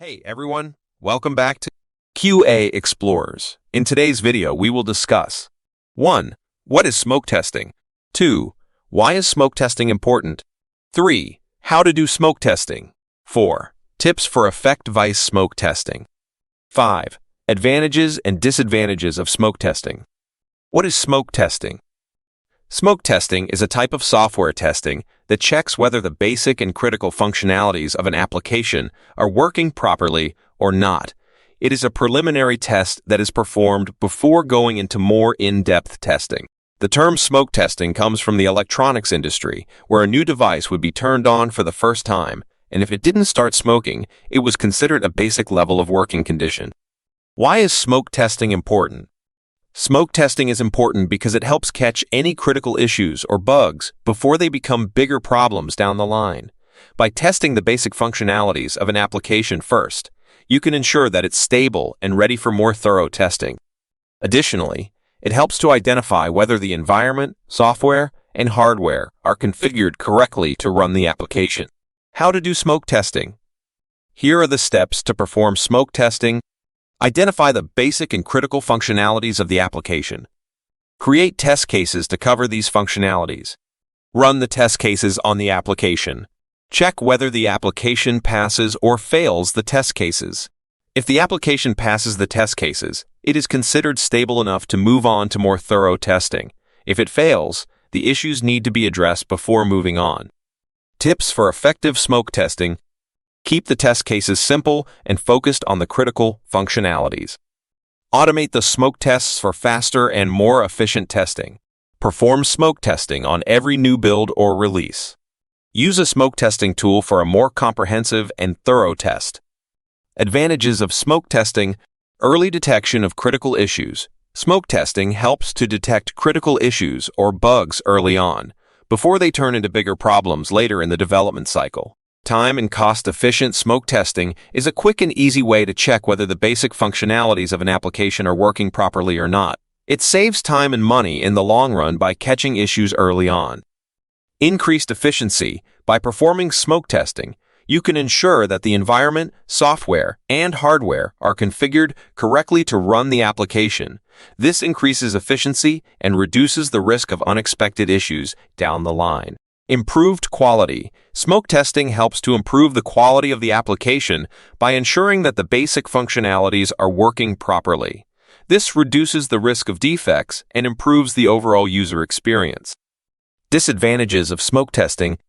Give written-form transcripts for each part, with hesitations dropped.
Hey everyone, welcome back to QA Explorers. In today's video, we will discuss 1. What is smoke testing? 2. Why is smoke testing important? 3. How to do smoke testing. 4. Tips for effective smoke testing. 5. Advantages and disadvantages of smoke testing. What is smoke testing? Smoke testing is a type of software testing that checks whether the basic and critical functionalities of an application are working properly or not. It is a preliminary test that is performed before going into more in-depth testing. The term smoke testing comes from the electronics industry, where a new device would be turned on for the first time, and if it didn't start smoking, it was considered a basic level of working condition. Why is smoke testing important? Smoke testing is important because it helps catch any critical issues or bugs before they become bigger problems down the line. By testing the basic functionalities of an application first, you can ensure that it's stable and ready for more thorough testing. Additionally, it helps to identify whether the environment, software, and hardware are configured correctly to run the application. How to do smoke testing? Here are the steps to perform smoke testing. Identify the basic and critical functionalities of the application. Create test cases to cover these functionalities. Run the test cases on the application. Check whether the application passes or fails the test cases. If the application passes the test cases, it is considered stable enough to move on to more thorough testing. If it fails, the issues need to be addressed before moving on. Tips for effective smoke testing. Keep the test cases simple and focused on the critical functionalities. Automate the smoke tests for faster and more efficient testing. Perform smoke testing on every new build or release. Use a smoke testing tool for a more comprehensive and thorough test. Advantages of smoke testing. Early detection of critical issues. Smoke testing helps to detect critical issues or bugs early on, before they turn into bigger problems later in the development cycle. Time and cost-efficient smoke testing is a quick and easy way to check whether the basic functionalities of an application are working properly or not. It saves time and money in the long run by catching issues early on. Increased efficiency. By performing smoke testing, you can ensure that the environment, software, and hardware are configured correctly to run the application. This increases efficiency and reduces the risk of unexpected issues down the line. Improved quality. Smoke testing helps to improve the quality of the application by ensuring that the basic functionalities are working properly. This reduces the risk of defects and improves the overall user experience. Disadvantages of smoke testing.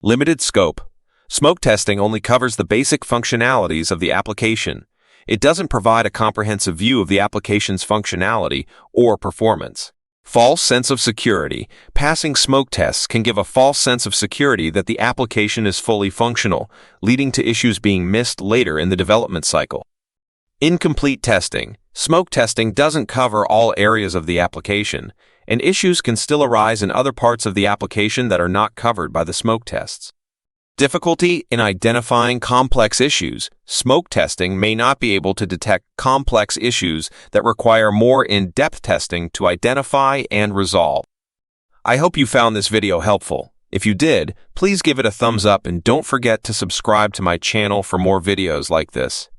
Limited scope. Smoke testing only covers the basic functionalities of the application. It doesn't provide a comprehensive view of the application's functionality or performance. False sense of security. Passing smoke tests can give a false sense of security that the application is fully functional, leading to issues being missed later in the development cycle. Incomplete testing. Smoke testing doesn't cover all areas of the application, and issues can still arise in other parts of the application that are not covered by the smoke tests. Difficulty in identifying complex issues. Smoke testing may not be able to detect complex issues that require more in-depth testing to identify and resolve. I hope you found this video helpful. If you did, please give it a thumbs up and don't forget to subscribe to my channel for more videos like this.